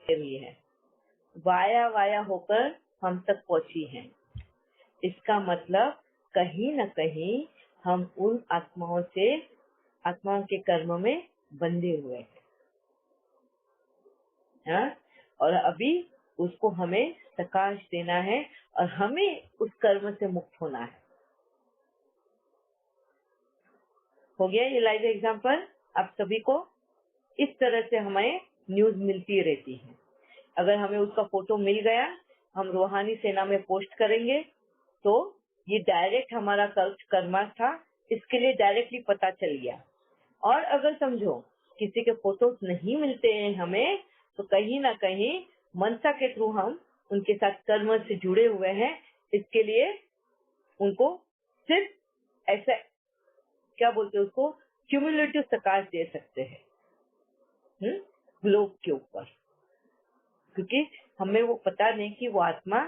हुई है, via via होकर हम तक पहुंची है। इसका मतलब कहीं न कहीं हम उन आत्माओं के कर्म में बंधे हुए हैं, हाँ? और अभी उसको हमें प्रकाश देना है और हमें उस कर्म से मुक्त होना है। हो गया ये लाइव एग्जाम्पल आप सभी को? इस तरह से हमें न्यूज मिलती रहती है। अगर हमें उसका फोटो मिल गया, हम रूहानी सेना में पोस्ट करेंगे तो ये डायरेक्ट हमारा कर्मा था, इसके लिए डायरेक्टली पता चल गया। और अगर समझो किसी के फोटोज नहीं मिलते हैं हमें, तो कहीं ना कहीं मनसा के थ्रू हम उनके साथ कर्म से जुड़े हुए हैं, इसके लिए उनको सिर्फ ऐसा क्या बोलते हैं उसको, क्यूमुलेटिव प्रकाश दे सकते हैं ग्लोब के ऊपर, क्योंकि हमें वो पता नहीं कि वो आत्मा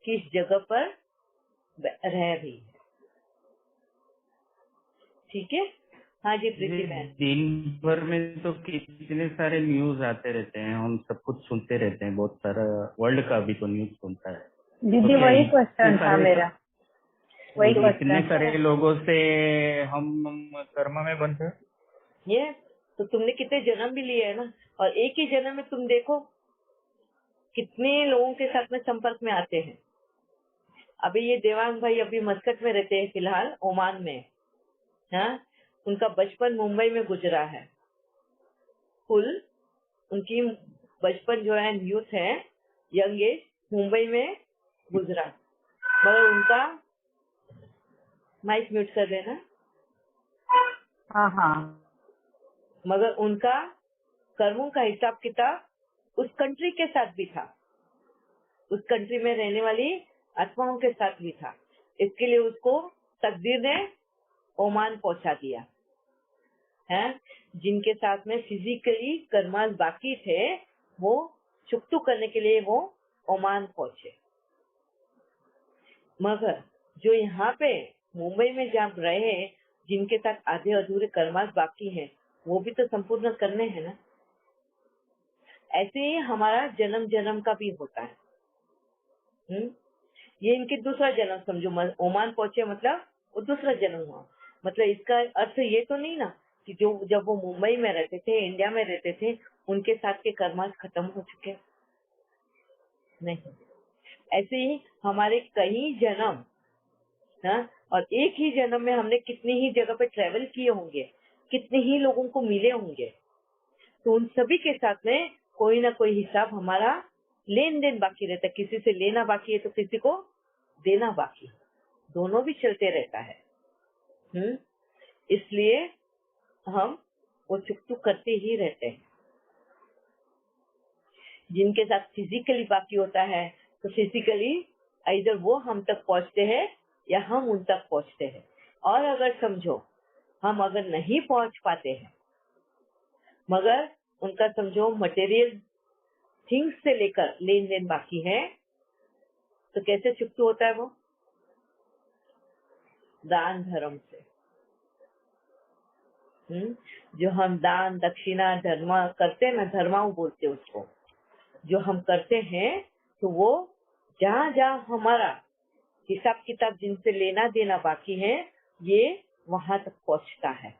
किस जगह पर रह रही है। ठीक है? हाँ जी प्रीति बहन। दिन भर में तो कितने सारे न्यूज आते रहते हैं, हम सब कुछ सुनते रहते हैं, बहुत सारा वर्ल्ड का भी तो न्यूज सुनता है। दीदी तो क्या वही इतने क्वेश्चन था सारे मेरा, वही तो इतने क्वेश्चन। सारे लोगों से हम कर्म में बंधे? ये तो तुमने कितने जन्म भी लिए है ना, और एक ही जन्म में तुम देखो कितने लोगों के साथ में संपर्क में आते हैं। अभी ये देवांग भाई अभी मस्कट में रहते हैं फिलहाल, ओमान में, हाँ? उनका बचपन मुंबई में गुजरा है, फुल उनकी बचपन जो है, यूथ है, यंग एज मुंबई में गुजरा, मगर उनका माइक म्यूट कर देना। हाँ हाँ। मगर उनका कर्मों का हिसाब किताब उस कंट्री के साथ भी था, उस कंट्री में रहने वाली आत्माओं के साथ भी था। इसके लिए उसको तकदीर ने ओमान पहुंचा दिया है। जिनके साथ में फिजिकली कर्मास बाकी थे, वो चुकतू करने के लिए वो ओमान पहुंचे। मगर जो यहाँ पे मुंबई में जब रहे, जिनके साथ आधे अधूरे कर्मास बाकी हैं, वो भी तो संपूर्ण करने हैं ना। ऐसे ही हमारा जन्म जन्म का भी होता है। ये इनके दूसरा जन्म समझो, ओमान पहुंचे मतलब वो दूसरा जन्म हुआ। मतलब इसका अर्थ ये तो नहीं ना कि जो जब वो मुंबई में रहते थे, इंडिया में रहते थे, उनके साथ के कर्मास खत्म हो चुके, नहीं। ऐसे ही हमारे कई जन्म, हाँ, और एक ही जन्म में हमने कितनी ही जगह पे ट्रेवल किए होंगे, कितने ही लोगों को मिले होंगे, तो उन सभी के साथ में कोई ना कोई हिसाब हमारा लेन देन बाकी रहता है। किसी से लेना बाकी है तो किसी को देना बाकी, दोनों भी चलते रहता है। इसलिए हम वो चुकचुक करते ही रहते हैं। जिनके साथ फिजिकली बाकी होता है, तो फिजिकली इधर वो हम तक पहुंचते हैं या हम उन तक पहुंचते हैं। और अगर समझो हम अगर नहीं पहुंच पाते हैं, मगर उनका समझो मटेरियल थिंग्स से लेकर लेन देन बाकी है, तो कैसे चुकतू होता है वो? दान धर्म से। जो हम दान दक्षिणा धर्मा करते हैं ना, धर्माऊ बोलते हैं उसको, जो हम करते हैं, तो वो जहाँ जहाँ हमारा हिसाब किताब जिनसे लेना देना बाकी है, ये वहां तक पहुंचता है।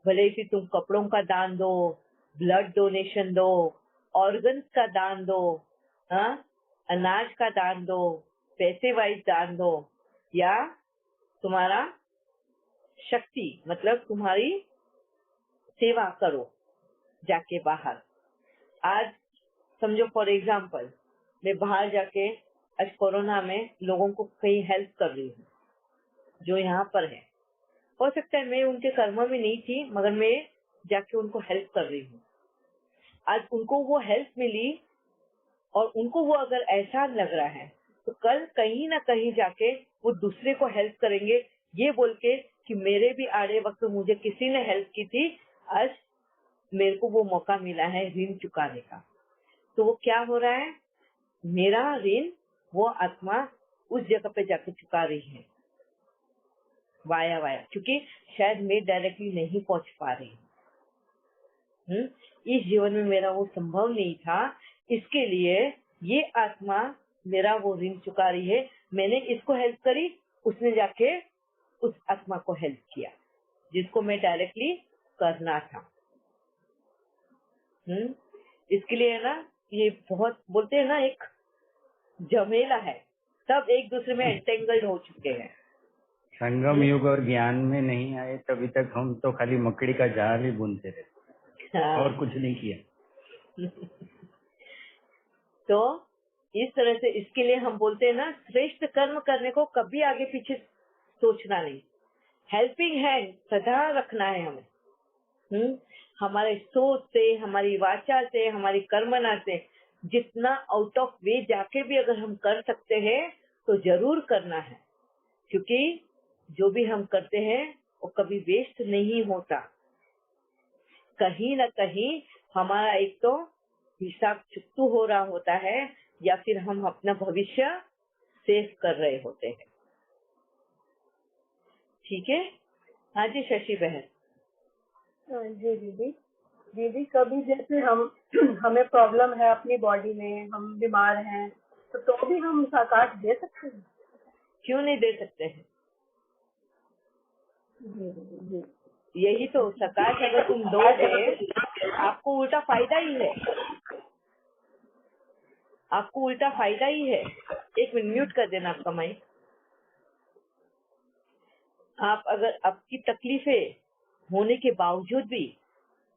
भले ही तुम कपड़ों का दान दो, ब्लड डोनेशन दो, ऑर्गन्स का दान दो, हाँ, अनाज का दान दो, पैसे वाइज दान दो, या तुम्हारा शक्ति मतलब तुम्हारी सेवा करो जाके बाहर। आज समझो फॉर एग्जाम्पल, मैं बाहर जाके आज कोरोना में लोगों को कहीं हेल्प कर रही हूँ, जो यहाँ पर है। हो सकता है मैं उनके कर्म में नहीं थी, मगर मैं जाके उनको हेल्प कर रही हूँ। आज उनको वो हेल्प मिली और उनको वो अगर एहसास लग रहा है, तो कल कहीं ना कहीं जाके वो दूसरे को हेल्प करेंगे, ये बोल के कि मेरे भी आड़े वक्त मुझे किसी ने हेल्प की थी, आज मेरे को वो मौका मिला है ऋण चुकाने का। तो वो क्या हो रहा है, मेरा ऋण वो आत्मा उस जगह पे जाके चुका रही है, वाया वाया, क्योंकि शायद मैं डायरेक्टली नहीं पहुंच पा रही हूँ। इस जीवन में मेरा वो संभव नहीं था, इसके लिए ये आत्मा मेरा वो ऋण चुका रही है। मैंने इसको हेल्प करी, उसने जाके उस आत्मा को हेल्प किया जिसको मैं डायरेक्टली करना था। इसके लिए है ना, ये बहुत बोलते हैं ना, एक झमेला है, सब एक दूसरे में एंटेंगल्ड हो चुके हैं। संगम युग और ज्ञान में नहीं आए तभी तक हम तो खाली मकड़ी का जाल ही बुनते रहे और कुछ नहीं किया। तो इस तरह से इसके लिए हम बोलते हैं ना, श्रेष्ठ कर्म करने को कभी आगे पीछे सोचना नहीं, हेल्पिंग हैंड सदा रखना है हमें। हमारे सोच से, हमारी वाचा से, हमारी कर्मना से जितना आउट ऑफ वे जाके भी अगर हम कर सकते हैं तो जरूर करना है, क्योंकि जो भी हम करते हैं वो कभी वेस्ट नहीं होता। कहीं न कहीं हमारा एक तो हिसाब चुकतू हो रहा होता है, या फिर हम अपना भविष्य सेव कर रहे होते हैं। ठीक है। हाँ जी शशि बहन। जी दीदी। दीदी कभी जैसे हमें प्रॉब्लम है अपनी बॉडी में, हम बीमार हैं, तो भी हम साकाश दे सकते हैं? क्यों नहीं दे सकते हैं? जी। यही तो सकाश अगर तुम दोगे आपको उल्टा फायदा ही है, आपको उल्टा फायदा ही है। एक मिनट म्यूट कर देना आपका माइक। आप अगर आपकी तकलीफें होने के बावजूद भी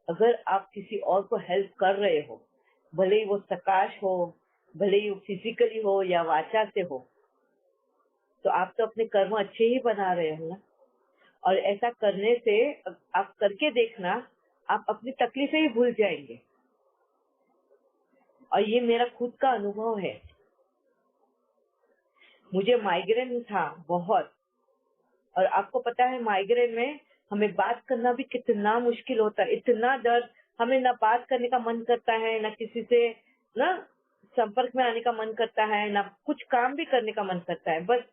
अगर आप किसी और को हेल्प कर रहे हो, भले ही वो सकाश हो, भले ही वो फिजिकली हो या वाचा से हो, तो आप तो अपने कर्म अच्छे ही बना रहे हो ना। और ऐसा करने से आप करके देखना, आप अपनी तकलीफें ही भूल जाएंगे। और ये मेरा खुद का अनुभव है। मुझे माइग्रेन था बहुत, और आपको पता है माइग्रेन में हमें बात करना भी कितना मुश्किल होता है, इतना दर्द, हमें ना बात करने का मन करता है, ना किसी से ना संपर्क में आने का मन करता है, ना कुछ काम भी करने का मन करता है। बस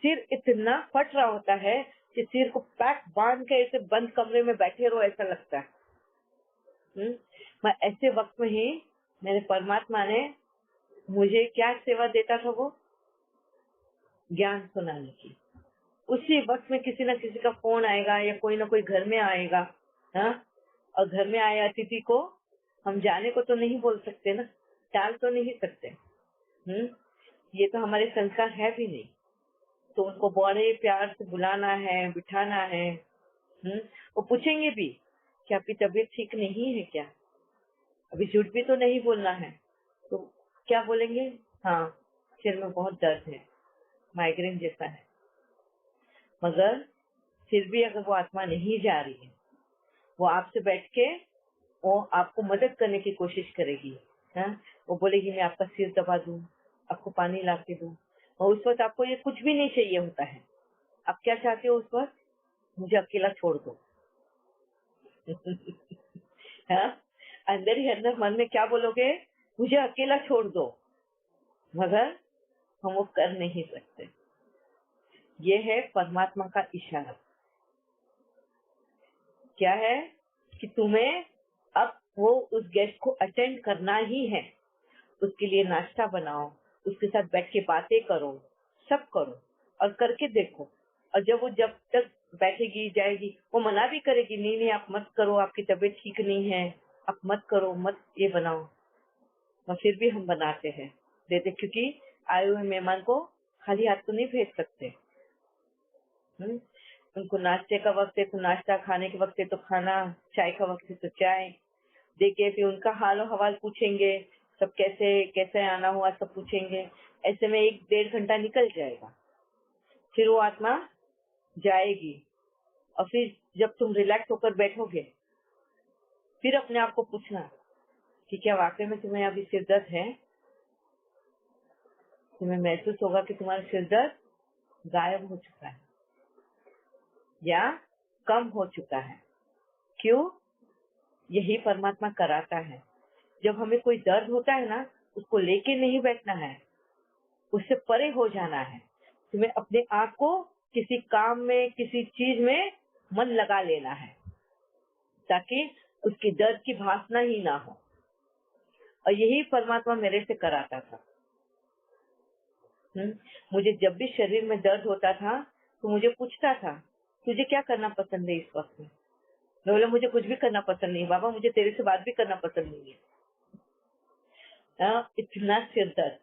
सिर इतना फट रहा होता है कि सिर को पैक बांध के ऐसे बंद कमरे में बैठे रहो ऐसा लगता है। मैं ऐसे वक्त में ही मेरे परमात्मा ने मुझे क्या सेवा देता था, वो ज्ञान सुनाने की। उसी वक्त में किसी न किसी का फोन आएगा या कोई ना कोई घर में आएगा, हाँ, और घर में आए अतिथि को हम जाने को तो नहीं बोल सकते ना, टाल तो नहीं सकते। ये तो हमारे संस्कार है भी नहीं। तो उनको बड़े प्यार से बुलाना है, बिठाना है। वो पूछेंगे भी कि आपकी तबीयत ठीक नहीं है क्या, अभी झूठ भी तो नहीं बोलना है। तो क्या बोलेंगे? हाँ, सिर में बहुत दर्द है, माइग्रेन जैसा है। मगर फिर भी अगर वो आत्मा नहीं जा रही है, वो आपसे बैठ के वो आपको मदद करने की कोशिश करेगी। वो बोलेगी मैं आपका सिर दबा दूं, आपको पानी ला के दूं। और उस वक्त आपको ये कुछ भी नहीं चाहिए होता है। आप क्या चाहते हो उस वक्त? मुझे अकेला छोड़ दो। हाँ? अंदर ही अंदर मन में क्या बोलोगे? मुझे अकेला छोड़ दो। मगर हम वो कर नहीं सकते। ये है परमात्मा का इशारा। क्या है कि तुम्हें अब वो उस गेस्ट को अटेंड करना ही है। उसके लिए नाश्ता बनाओ, उसके साथ बैठ के बातें करो, सब करो और करके देखो। और जब तक बैठेगी जाएगी, वो मना भी करेगी, नहीं नहीं आप मत करो, आपकी तबीयत ठीक नहीं है, आप मत करो, मत ये बनाओ। और फिर भी हम बनाते हैं, देते, क्योंकि आए हुए मेहमान को खाली हाथ तो नहीं भेज सकते। उनको नाश्ते का वक्त है तो नाश्ता, खाने के वक्त है तो खाना, चाय का वक्त है तो चाय देके फिर उनका हाल हवाल पूछेंगे, सब कैसे आना हुआ सब पूछेंगे। ऐसे में 1-1.5 घंटा निकल जाएगा। फिर वो आत्मा जाएगी और फिर जब तुम रिलैक्स होकर बैठोगे, फिर अपने आप को पूछना कि क्या वाकई में तुम्हें अभी सिर दर्द है? तुम्हें महसूस होगा कि तुम्हारा सिर दर्द गायब हो चुका है या कम हो चुका है। क्यों? यही परमात्मा कराता है। जब हमें कोई दर्द होता है ना, उसको लेके नहीं बैठना है, उससे परे हो जाना है। तुम्हें अपने आप को किसी काम में, किसी चीज में मन लगा लेना है, ताकि उसकी दर्द की भावना ही ना हो। और यही परमात्मा मेरे से कराता था। मुझे जब भी शरीर में दर्द होता था तो मुझे पूछता था, तुझे क्या करना पसंद है इस वक्त में? मैं बोला, मुझे कुछ भी करना पसंद नहीं बाबा, मुझे तेरे से बात भी करना पसंद नहीं है। इतना सिर दर्द।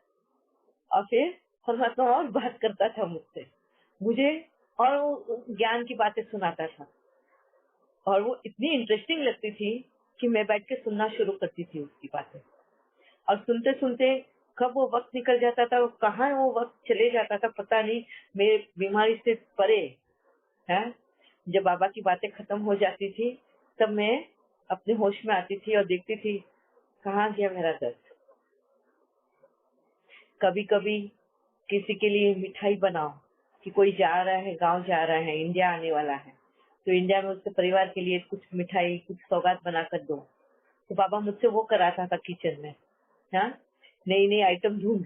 और फिर परमात्मा और बात करता था मुझसे, मुझे और वो ज्ञान की बातें सुनाता था, और वो इतनी इंटरेस्टिंग लगती थी कि मैं बैठ के सुनना शुरू करती थी उसकी बातें। और सुनते सुनते कब वो वक्त निकल जाता था, कहाँ वो वक्त चले जाता था पता नहीं। मेरे बीमारी से परे है, जब बाबा की बातें खत्म हो जाती थी तब मैं अपने होश में आती थी और देखती थी कहाँ गया मेरा दर्द। कभी कभी किसी के लिए मिठाई बनाओ कि कोई जा रहा है, गांव जा रहा है, इंडिया आने वाला है, तो इंडिया में उसके परिवार के लिए कुछ मिठाई, कुछ सौगात बनाकर दो। तो बाबा मुझसे वो कराता था किचन में। हाँ, नई नई आइटम ढूंढ,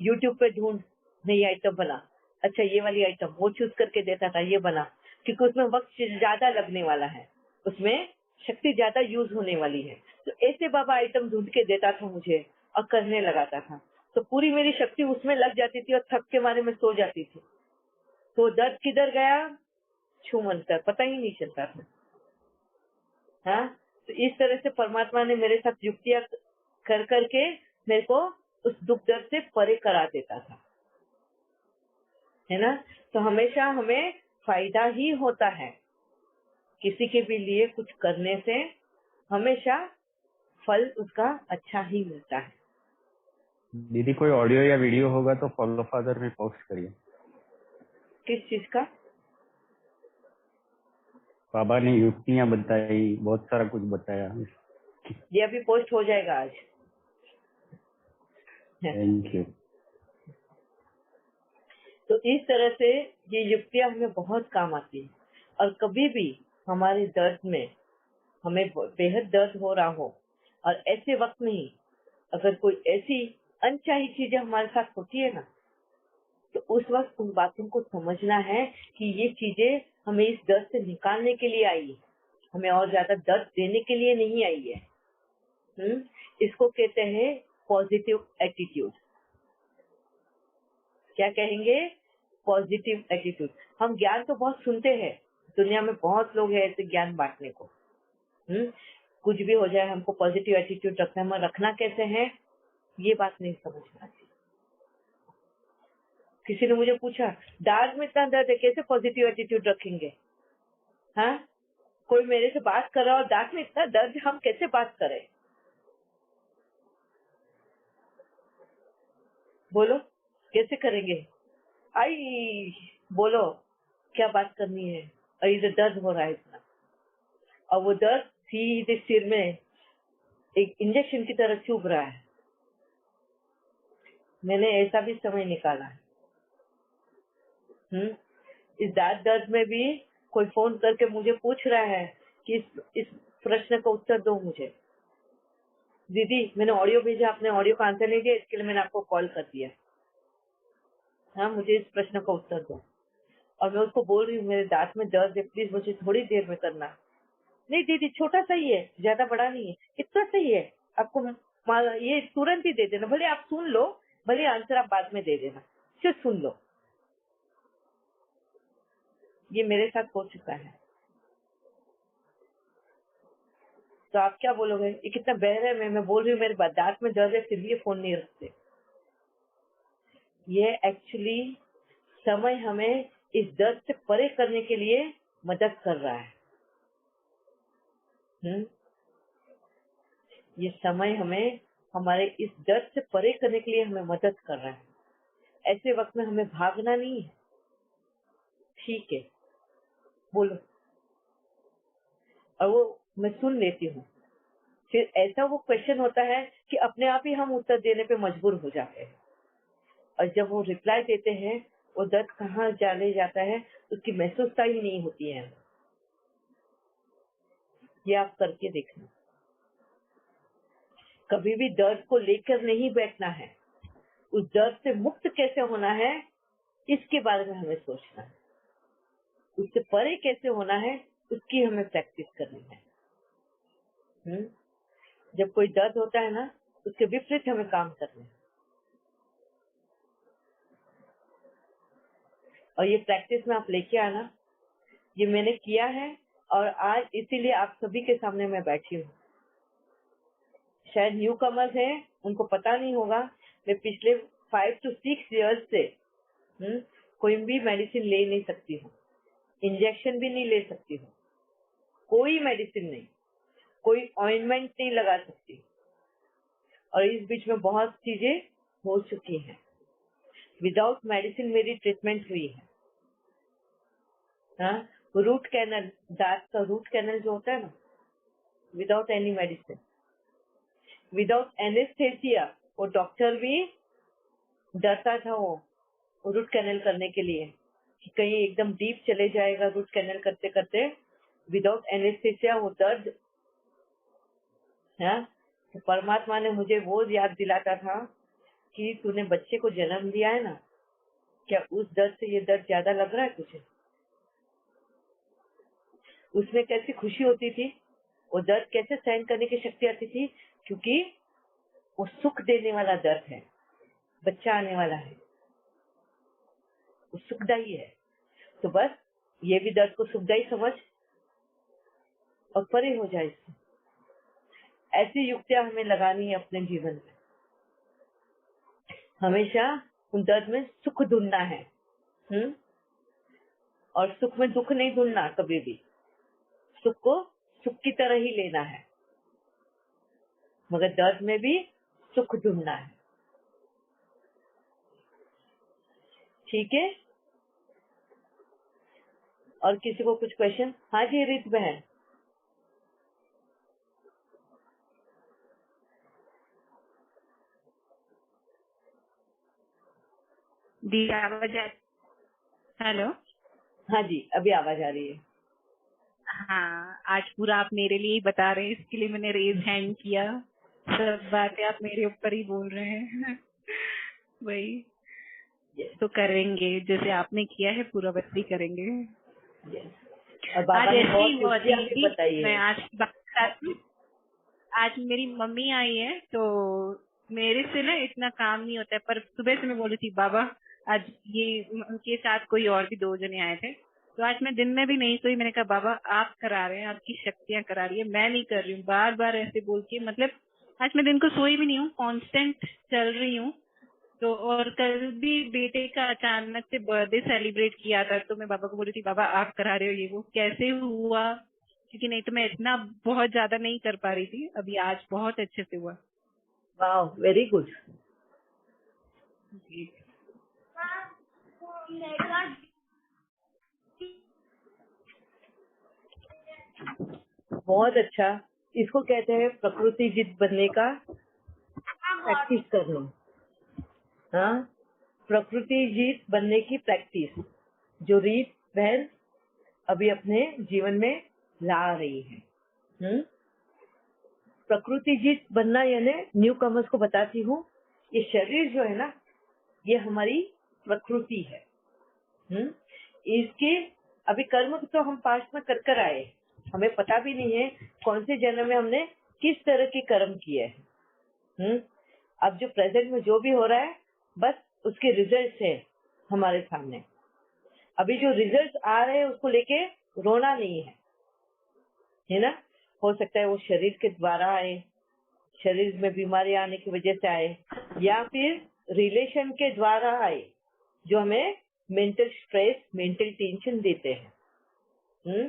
यूट्यूब पे ढूंढ, नई आइटम बना, अच्छा ये वाली आइटम वो चूज करके देता था, ये बना, क्योंकि उसमें वक्त ज्यादा लगने वाला है, उसमें शक्ति ज्यादा यूज होने वाली है। तो ऐसे बाबा आइटम ढूंढ के देता था मुझे और करने लगाता था, तो पूरी मेरी शक्ति उसमें लग जाती थी और थक के मारे में सो जाती थी। तो दर्द किधर गया छू मंतर पता ही नहीं चलता था। हाँ, तो इस तरह से परमात्मा ने मेरे साथ युक्तियां कर करके मेरे को उस दुख दर्द से परे करा देता था, है ना। तो हमेशा हमें फायदा ही होता है, किसी के भी लिए कुछ करने से हमेशा फल उसका अच्छा ही मिलता है। दीदी कोई ऑडियो या वीडियो होगा तो फॉलो फादर में पोस्ट करिए। किस चीज का? बाबा ने युक्तियां बताई, बहुत सारा कुछ बताया। ये अभी पोस्ट हो जाएगा आज। Thank you. तो इस तरह से ये युक्तियां हमें बहुत काम आती है। और कभी भी हमारे दर्द में हमें बेहद दर्द हो रहा हो और ऐसे वक्त में ही अगर कोई ऐसी अनचाही चीजें हमारे साथ होती है ना, तो उस वक्त उन बातों को समझना है कि ये चीजें हमें इस दर्द से निकालने के लिए आई है, हमें और ज्यादा दर्द देने के लिए नहीं आई है। इसको कहते हैं पॉजिटिव एटीट्यूड। क्या कहेंगे? Positive attitude. हम ज्ञान तो बहुत सुनते हैं, दुनिया में बहुत लोग हैं ऐसे ज्ञान बांटने को। कुछ भी हो जाए हमको पॉजिटिव एटीट्यूड रखना है, मगर रखना कैसे है ये बात नहीं समझना चाहिए। किसी ने मुझे पूछा, दांत में इतना दर्द है कैसे पॉजिटिव एटीट्यूड रखेंगे? हाँ, कोई मेरे से बात कर रहा है और दांत में इतना दर्द है, हम कैसे बात करें? बोलो कैसे करेंगे? आई बोलो क्या बात करनी है, और इधर दर्द हो रहा है इतना, और वो दर्द सीधे सिर में एक इंजेक्शन की तरह चुभ रहा है। मैंने ऐसा भी समय निकाला है। इस दांत दर्द में भी कोई फोन करके मुझे पूछ रहा है कि इस प्रश्न का उत्तर दो मुझे। दीदी मैंने ऑडियो भेजा, आपने ऑडियो का आंसर नहीं दिया, इसके लिए मैंने आपको कॉल कर दिया। हाँ, मुझे इस प्रश्न का उत्तर दो। और मैं उसको बोल रही हूँ मेरे दांत में दर्द है, प्लीज मुझे थोड़ी देर में करना। नहीं दीदी छोटा सा ही है, ज्यादा बड़ा नहीं है, इतना सही है, आपको ये तुरंत ही दे देना, भले आप सुन लो, भले आंसर आप बाद में दे देना, सिर्फ सुन लो। ये मेरे साथ हो चुका है। तो आप क्या बोलोगे, ये कितना बहर है। मैं बोल रही हूँ मेरे दांत में दर्द है फिर भी ये फोन नहीं रखते। ये एक्चुअली समय हमें इस दर्द से परे करने के लिए मदद कर रहा है। ये समय हमें हमारे इस दर्द से परे करने के लिए हमें मदद कर रहा है। ऐसे वक्त में हमें भागना नहीं है। ठीक है, बोलो। और वो मैं सुन लेती हूँ। फिर ऐसा वो क्वेश्चन होता है कि अपने आप ही हम उत्तर देने पे मजबूर हो जाते हैं, और जब वो रिप्लाई देते हैं वो दर्द कहाँ चले जाता है उसकी महसूसता ही नहीं होती है। ये आप करके देखना। कभी भी दर्द को लेकर नहीं बैठना है, उस दर्द से मुक्त कैसे होना है इसके बारे में हमें सोचना है। उससे परे कैसे होना है उसकी हमें प्रैक्टिस करनी है। जब कोई दर्द होता है ना, उसके विपरीत हमें काम करना है। और ये प्रैक्टिस में आप लेके आना, ये मैंने किया है और आज इसीलिए आप सभी के सामने मैं बैठी हूँ। शायद न्यू कमर्स हैं, उनको पता नहीं होगा, मैं पिछले 5 to 6 years से कोई भी मेडिसिन ले नहीं सकती हूँ, इंजेक्शन भी नहीं ले सकती हूँ, कोई मेडिसिन नहीं, कोई ऑइंटमेंट नहीं लगा सकती। और इस बीच में बहुत चीजें हो चुकी हैं। विदाउट मेडिसिन मेरी ट्रीटमेंट हुई है। हाँ, रूट कैनल, दांत का रूट कैनल जो होता है ना, without any medicine, without anaesthesia, वो डॉक्टर भी डरता था वो रूट कैनल करने के लिए कि कहीं एकदम डीप चले जाएगा रूट कैनल करते करते। विदाउट एनेस्थेसिया वो दर्द, हाँ, तो परमात्मा ने मुझे वो याद दिलाता था कि तूने बच्चे को जन्म दिया है ना, क्या उस दर्द से ये दर्द ज्यादा लग रहा है तुझे? उसमें कैसी खुशी होती थी, वो दर्द कैसे सहन करने की शक्ति आती थी, क्योंकि वो सुख देने वाला दर्द है। बच्चा आने वाला है, वो सुखदायी है। तो बस ये भी दर्द को सुखदायी समझ और परे हो जाए इससे। ऐसी युक्तियां हमें लगानी है अपने जीवन में। हमेशा उन दर्द में सुख ढूंढना है, और सुख में दुख नहीं ढूंढना कभी भी। सुख को सुख की तरह ही लेना है, मगर दर्द में भी सुख ढूंढना है। ठीक है? और किसी को कुछ क्वेश्चन? हाँ जी रित बहन। दी आवाज हेलो। हाँ जी, अभी आवाज आ रही है। हाँ, आज पूरा आप मेरे लिए ही बता रहे हैं, इसके लिए मैंने रेज हैंड किया। सब बातें आप मेरे ऊपर ही बोल रहे हैं। वही तो करेंगे, जैसे आपने किया है पूरा वैसे ही करेंगे। और बाबा आज ने ऐसे ही बहुत हुआ युक्तियां दीदी, भी बताई है। मैं आज मेरी मम्मी आई है, तो मेरे से ना इतना काम नहीं होता है, पर सुबह से मैं बोली थी बाबा आज ये उनके साथ कोई और भी 2 जने आए थे, तो आज मैं दिन में भी नहीं सोई। मैंने कहा बाबा आप करा रहे हैं, आपकी शक्तियां करा रही है, मैं नहीं कर रही हूँ। बार बार ऐसे बोल के, मतलब आज मैं दिन को सोई भी नहीं हूँ, कांस्टेंट चल रही हूँ। तो और कल भी बेटे का अचानक से बर्थडे सेलिब्रेट किया था, तो मैं बाबा को बोली थी बाबा आप करा रहे हो ये वो, कैसे हुआ, क्योंकि नहीं तो मैं इतना बहुत ज्यादा नहीं कर पा रही थी। अभी आज बहुत अच्छे से हुआ। वाह, वेरी गुड। बहुत अच्छा। इसको कहते हैं प्रकृति जित बनने का प्रैक्टिस करना। हाँ, प्रकृति जीत बनने की प्रैक्टिस जो रीत बहन अभी अपने जीवन में ला रही है। प्रकृति जीत बनना यानी न्यू कमर्स को बताती हूँ, ये शरीर जो है ना, ये हमारी प्रकृति है। इसके अभी कर्म तो हम पास्ट में कर आए, हमें पता भी नहीं है कौन से जन्म में हमने किस तरह के कर्म किए हैं। अब जो प्रेजेंट में जो भी हो रहा है, बस उसके रिजल्ट है हमारे सामने। अभी जो रिजल्ट आ रहे हैं उसको लेके रोना नहीं है ना। हो सकता है वो शरीर के द्वारा आए, शरीर में बीमारी आने की वजह से आए, या फिर रिलेशन के द्वारा आए जो हमें मेंटल स्ट्रेस, मेंटल टेंशन देते हैं।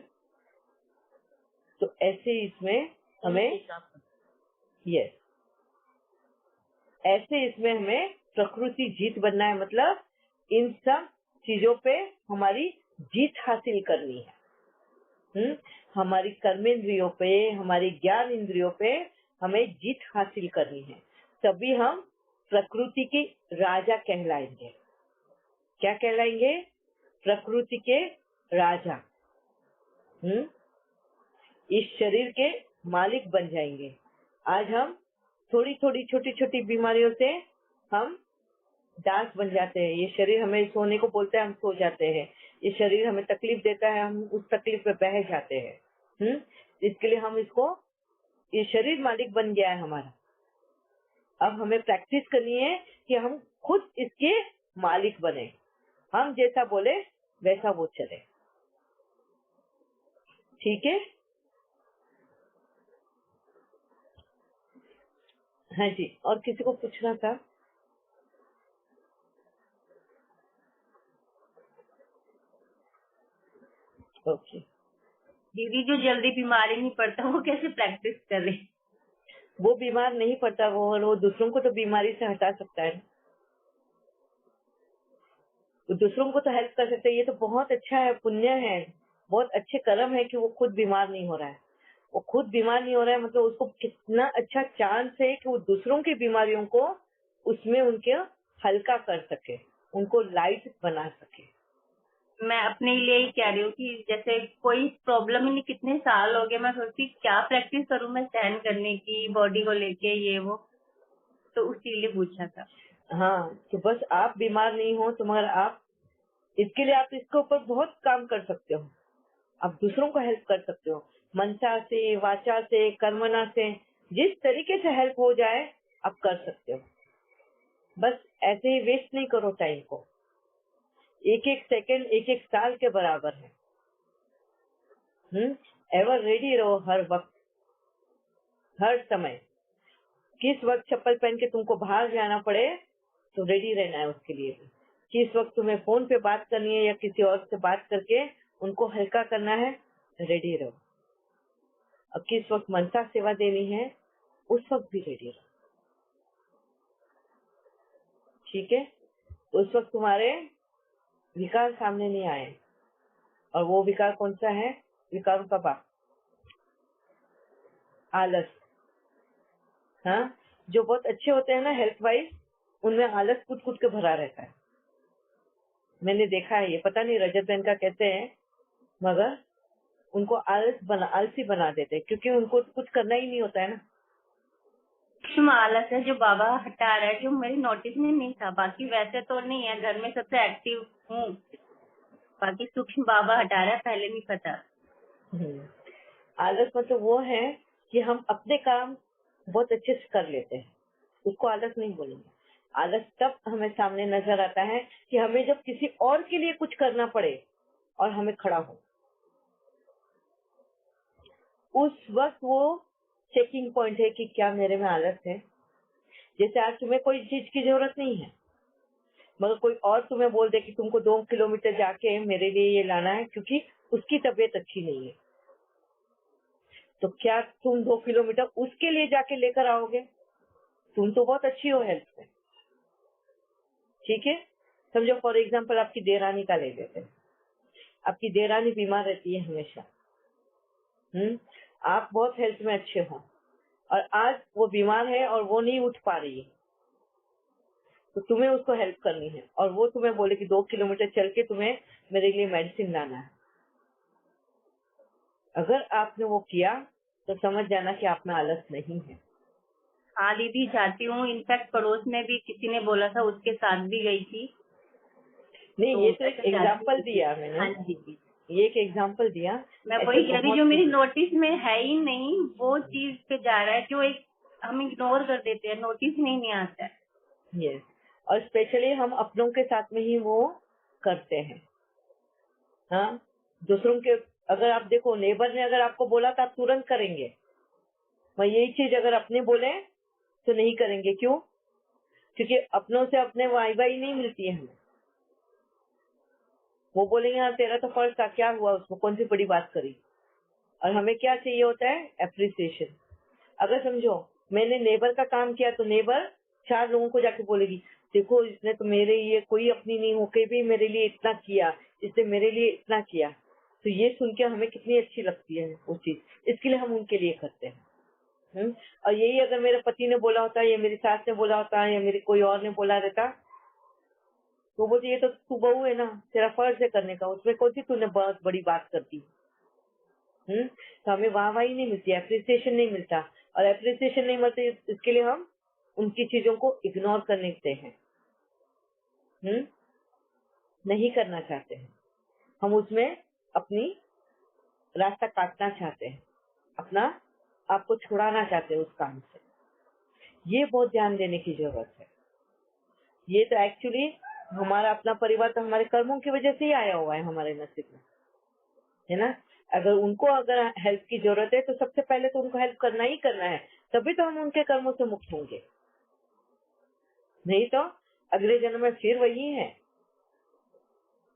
तो ऐसे इसमें हमें ऐसे इसमें हमें प्रकृति जीत बनना है, मतलब इन सब चीजों पे हमारी जीत हासिल करनी है। हमारी कर्मेंद्रियों पे, हमारी ज्ञान इंद्रियों पे हमें जीत हासिल करनी है, तभी हम प्रकृति के राजा कहलाएंगे। क्या कहलाएंगे? प्रकृति के राजा। इस शरीर के मालिक बन जाएंगे। आज हम थोड़ी थोड़ी छोटी छोटी बीमारियों से हम दास बन जाते हैं। ये शरीर हमें सोने को बोलता है, हम सो जाते हैं। ये शरीर हमें तकलीफ देता है, हम उस तकलीफ पे बह जाते हैं। इसके लिए हम इसको ये शरीर मालिक बन गया है हमारा। अब हमें प्रैक्टिस करनी है कि हम खुद इसके मालिक बने, हम जैसा बोले वैसा वो चले। ठीक है? हाँ जी, और किसी को पूछना था? ओके। दीदी जो जल्दी बीमारी नहीं पड़ता वो कैसे प्रैक्टिस करे? वो बीमार नहीं पड़ता, वो दूसरों को तो बीमारी से हटा सकता है, वो दूसरों को तो हेल्प कर सकता है। ये तो बहुत अच्छा है, पुण्य है, बहुत अच्छे कर्म है कि वो खुद बीमार नहीं हो रहा है। वो खुद बीमार नहीं हो रहा है मतलब उसको कितना अच्छा चांस है कि वो दूसरों की बीमारियों को उसमें उनके हल्का कर सके, उनको लाइट बना सके। मैं अपने लिए ही कह रही हूँ कि जैसे कोई प्रॉब्लम ही नहीं, कितने साल हो गए, मैं सोचती क्या प्रैक्टिस करूँ मैं सहन करने की, बॉडी को लेके ये वो, तो उसी लिए पूछा था। हाँ, तो बस आप बीमार नहीं हो तो मगर आप इसके लिए आप इसके ऊपर बहुत काम कर सकते हो। आप दूसरों को हेल्प कर सकते हो, मनसा से, वाचा से, कर्मना से, जिस तरीके से हेल्प हो जाए आप कर सकते हो। बस ऐसे ही वेस्ट नहीं करो टाइम को, एक एक सेकंड एक एक साल के बराबर है। एवर रेडी रहो, हर वक्त, हर समय। किस वक्त चप्पल पहन के तुमको बाहर जाना पड़े तो रेडी रहना है उसके लिए। किस वक्त तुम्हें फोन पे बात करनी है या किसी और से बात करके उनको हल्का करना है, रेडी रहो। और किस वक्त मनसा सेवा देनी है उस वक्त भी रेडी रहो। ठीक है? उस वक्त तुम्हारे विकार सामने नहीं आए, और वो विकार कौन सा है? विकारों का बाप, आलस। हाँ, जो बहुत अच्छे होते हैं ना हेल्थ वाइज, उनमें आलस कूद कूद के भरा रहता है। मैंने देखा है ये, पता नहीं रजत बहन का कहते हैं, मगर उनको आलसी बना देते हैं क्योंकि उनको कुछ करना ही नहीं होता है ना। सूक्ष्म आलस है जो बाबा हटा रहा है, जो मेरी नोटिस में नहीं था। बाकी वैसे तो नहीं है, घर में सबसे एक्टिव हूँ, बाकी सूक्ष्म बाबा हटा रहा है, पहले नहीं पता। आलस मतलब वो है कि हम अपने काम बहुत अच्छे से कर लेते हैं, उसको आलस नहीं बोलेंगे। आलस तब हमें सामने नजर आता है कि हमें जब किसी और के लिए कुछ करना पड़े और हमें खड़ा हो, उस वक्त वो चेकिंग पॉइंट है कि क्या मेरे में आलस है। जैसे आज तुम्हें कोई चीज की जरूरत नहीं है, मगर कोई और तुम्हें बोल दे कि तुमको 2 किलोमीटर जाके मेरे लिए ये लाना है क्योंकि उसकी तबीयत अच्छी नहीं है, तो क्या तुम 2 किलोमीटर उसके लिए जाके लेकर आओगे? तुम तो बहुत अच्छी हो हेल्थ में। ठीक है? समझो फॉर एग्जाम्पल आपकी देरानी का ले लेते हैं। आपकी देरानी बीमार रहती है हमेशा, आप बहुत हेल्थ में अच्छे हो और आज वो बीमार है और वो नहीं उठ पा रही है, तो तुम्हें उसको हेल्प करनी है और वो तुम्हें बोले कि 2 किलोमीटर चल के तुम्हें मेरे लिए मेडिसिन लाना है। अगर आपने वो किया तो समझ जाना कि आप में आलस नहीं है। हाँ दीदी, जाती हूँ। इनफैक्ट पड़ोस में भी किसी ने बोला था, उसके साथ भी गई थी। नहीं, तो ये तो एक एग्जाम्पल दिया मैंने। हाँ दीदी, ये एक एग्जाम्पल दिया। मैं वही कह रही, जो मेरी नोटिस में है ही नहीं वो चीज पे जा रहा है, जो एक हम इग्नोर कर देते हैं, नोटिस नहीं आता है। यस, और स्पेशली हम अपनों के साथ में ही वो करते हैं। हाँ, दूसरों के, अगर आप देखो नेबर ने अगर आपको बोला तो आप तुरंत करेंगे, मैं यही चीज अगर अपने बोले तो नहीं करेंगे। क्यों? क्योंकि अपनों से अपने वाई वाई नहीं मिलती है हमें। वो बोलेंगे हाँ तेरा तो फर्ज था, क्या हुआ उसको, कौन सी बड़ी बात करी। और हमें क्या चाहिए होता है? एप्रिसिएशन। अगर समझो मैंने नेबर का काम किया तो नेबर 4 लोगों को जाके बोलेगी देखो इसने तो मेरे लिए कोई अपनी नहीं होके भी मेरे लिए इतना किया, इसने मेरे लिए इतना किया। तो ये सुन के हमें कितनी अच्छी लगती है वो चीज, इसके लिए हम उनके लिए करते हैं। और यही अगर मेरे पति ने बोला होता या मेरी सास ने बोला होता या मेरे कोई और ने बोला रहता तो बोलती ये तो तू बहू है ना, तेरा फर्ज है करने का, उसमें कौन सी तूने बहुत बड़ी बात कर दी। तो हमें वाहवाही नहीं मिलती, एप्रिसिएशन नहीं मिलता, और एप्रिसिएशन नहीं मिलती इसके लिए हम उनकी चीजों को इग्नोर करने देते हैं, नहीं करना चाहते हैं। हम उसमें अपनी रास्ता काटना चाहते हैं, अपना आपको छुड़ाना चाहते हैं उस काम से। ये बहुत ध्यान देने की जरूरत है। ये तो एक्चुअली हमारा अपना परिवार तो हमारे कर्मों की वजह से ही आया हुआ है हमारे नसीब में, है ना। अगर हेल्प की जरूरत है तो सबसे पहले तो उनको हेल्प करना ही करना है, तभी तो हम उनके कर्मों से मुक्त होंगे। नहीं तो अगले जन्म में फिर वही है।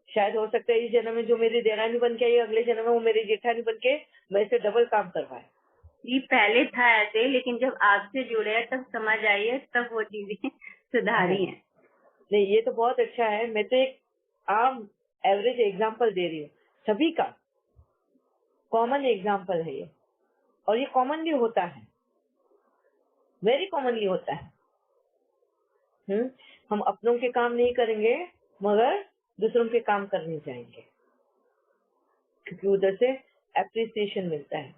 शायद हो सकता है इस जन्म में जो मेरी देरानी बन के आई, अगले जन्म में वो मेरी जेठानी बन के मेरे से डबल काम करवाए। ये पहले था ऐसे, लेकिन जब आपसे जुड़े हैं तब समझ आई है, तब वो चीजें सुधारी हैं। नहीं, ये तो बहुत अच्छा है। मैं तो एक आम एवरेज एग्जाम्पल दे रही हूँ, सभी का कॉमन एग्जाम्पल है ये, और ये कॉमनली होता है, वेरी कॉमनली होता है। हम अपनों के काम नहीं करेंगे मगर दूसरों के काम करने जाएंगे, क्योंकि उधर से एप्रिसिएशन मिलता है।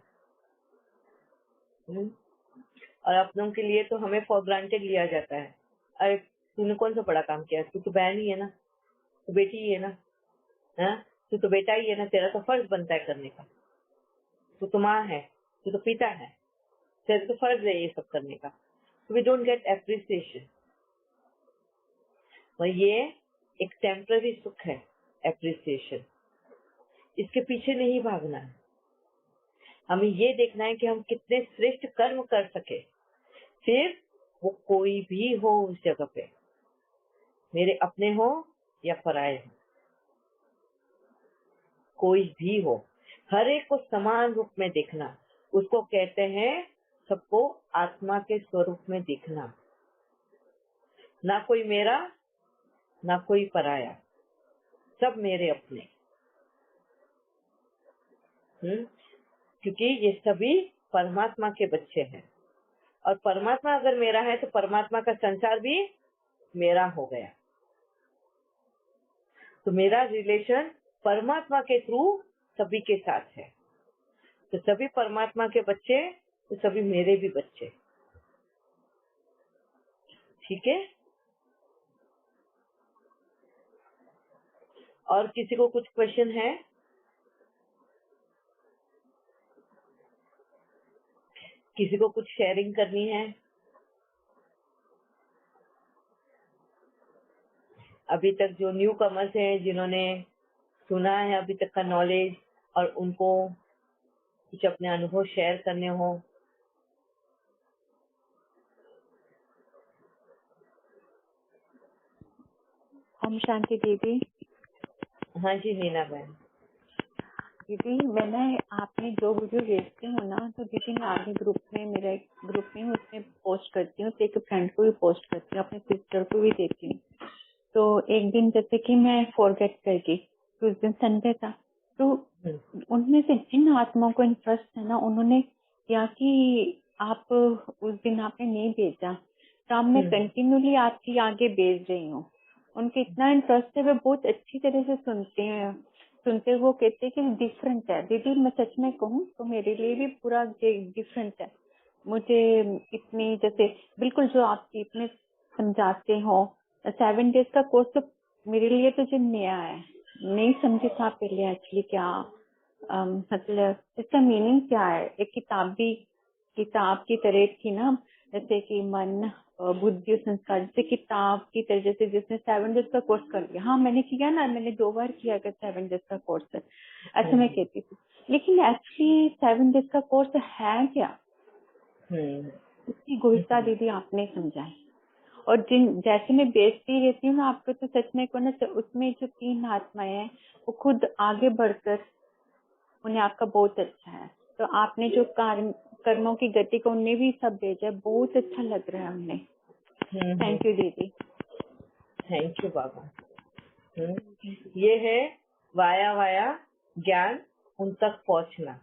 और अपनों के लिए तो हमें फॉर ग्रांटेड लिया जाता है। अरे तूने कौन सा बड़ा काम किया, तू तो बहन ही है ना, तू बेटी ही है ना, तू तो बेटा ही है ना, तेरा तो फर्ज बनता है करने का। तू तो माँ है, तू तो पिता है, तेरा तो फर्ज है ये सब करने का। We don't get appreciation. और ये एक टेम्पररी सुख है एप्रिसिएशन, इसके पीछे नहीं भागना है। हमें ये देखना है कि हम कितने श्रेष्ठ कर्म कर सके, फिर वो कोई भी हो उस जगह पे, मेरे अपने हो या पराये हो, कोई भी हो, हर एक को समान रूप में देखना, उसको कहते हैं सबको आत्मा के स्वरूप में देखना। ना कोई मेरा ना कोई पराया, सब मेरे अपने। क्योंकि ये सभी परमात्मा के बच्चे हैं, और परमात्मा अगर मेरा है तो परमात्मा का संसार भी मेरा हो गया। तो मेरा रिलेशन परमात्मा के थ्रू सभी के साथ है। तो सभी परमात्मा के बच्चे तो सभी मेरे भी बच्चे। ठीक है। और किसी को कुछ क्वेश्चन है? किसी को कुछ शेयरिंग करनी है? अभी तक जो न्यू कमर्स हैं, जिन्होंने सुना है अभी तक का नॉलेज, और उनको कुछ अपने अनुभव शेयर करने हो। ओम शांति दीदी। हाँ जी नीना बहन। दीदी मैंने आपने जो वीडियो भेजती हूँ ना, तो दीदी मैं आगे ग्रुप में, मेरा एक ग्रुप में उसमें पोस्ट करती हूँ, तो एक फ्रेंड को भी पोस्ट करती हूँ, अपने सिस्टर को भी देती हूँ। तो एक दिन जैसे कि मैं फॉरगेट कर गई, तो उस दिन संडे था, तो उनमें से जिन आत्माओं को इंटरेस्ट है ना, उन्होंने क्या कि आप उस दिन आपने नहीं भेजा, तो अब मैं कंटिन्यूली आपकी आगे भेज रही हूँ। उनके इतना इंटरेस्ट है, वे बहुत अच्छी तरह से सुनते हैं, सुनते वो कहते हैं कि डिफरेंट है दीदी। मैं सच में कहूँ तो मेरे लिए भी पूरा डिफरेंट है। मुझे इतनी जैसे बिल्कुल जो आप इतने समझाते हो, 7 डेज का कोर्स तो मेरे लिए तो जो नया है, नहीं समझी था पहले एक्चुअली क्या मतलब इसका मीनिंग क्या है। एक किताब की तरह थी ना, जैसे कि मन बुद्धि संस्कार, जैसे किताब की तरह, जैसे जिसने 7 डेज का कोर्स कर लिया। हाँ मैंने किया ना, मैंने 2 बार किया अगर 7 डेज का कोर्स है, ऐसा मैं कहती थी। लेकिन एक्चुअली 7 डेज का कोर्स है क्या, उसकी गहराई दीदी आपने समझाई। और जैसे मैं बेचती रहती हूँ ना आपको, तो सच में को ना, तो उसमें जो 3 आत्माएं हैं वो खुद आगे बढ़कर, उन्हें आपका बहुत अच्छा है। तो आपने जो कर्मों की गति को उन्हें भी सब भेजा, बहुत अच्छा लग रहा है उन्हें। थैंक यू दीदी। थैंक यू बाबा। ये है वाया ज्ञान उन तक पहुंचना,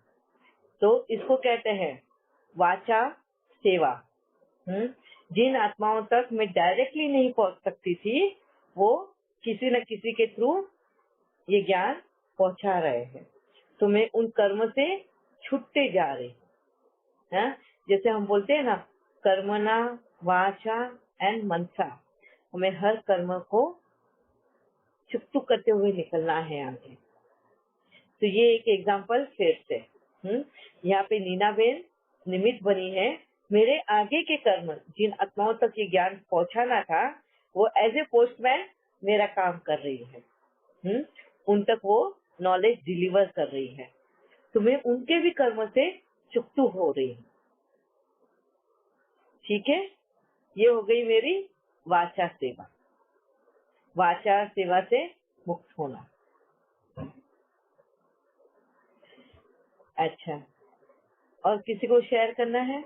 तो इसको कहते हैं वाचा सेवा। जिन आत्माओं तक मैं डायरेक्टली नहीं पहुंच सकती थी, वो किसी न किसी के थ्रू ये ज्ञान पहुंचा रहे हैं, तो मैं उन कर्म से छूटते जा रही हूँ। जैसे हम बोलते हैं ना, कर्मणा वाचा एंड मनसा, हमें हर कर्म को चुप करते हुए निकलना है आगे। तो ये एक एग्जांपल फिर से यहाँ पे नीना बेन निमित्त बनी है। मेरे आगे के कर्म, जिन आत्माओं तक ये ज्ञान पहुंचाना था, वो एज ए पोस्टमैन मेरा काम कर रही है। उन तक वो नॉलेज डिलीवर कर रही है। तो मैं उनके भी कर्म से चुकतू हो रही हूँ। ठीक है, ये हो गई मेरी वाचा सेवा। वाचा सेवा से मुक्त होना। अच्छा, और किसी को शेयर करना है?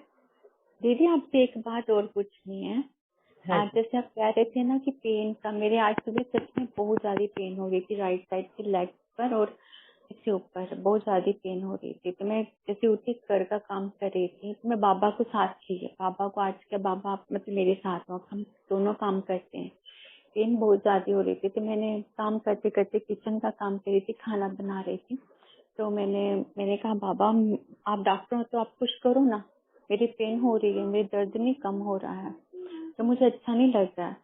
दीदी आपसे एक बात और पूछनी है। हाँ आज जैसे आप कह रहे थे ना कि पेन का, मेरे आज सुबह सच में बहुत ज्यादा पेन हो रही थी राइट साइड के लेग पर और इसके ऊपर बहुत ज्यादा पेन हो रही थी। तो मैं जैसे उठी घर का काम कर रही थी, तो मैं बाबा को साथ किए, बाबा को आज के बाबा आप मतलब मेरे साथ हो, हम दोनों काम करते हैं। पेन बहुत ज्यादा हो रही थी, तो मैंने काम करते करते किचन का काम कर रही थी, खाना बना रही थी। तो मैंने कहा बाबा आप डॉक्टर हो तो आप कुछ करो ना, मेरी पेन हो रही है, मेरी दर्द नहीं कम हो रहा है, तो मुझे अच्छा नहीं लग रहा है।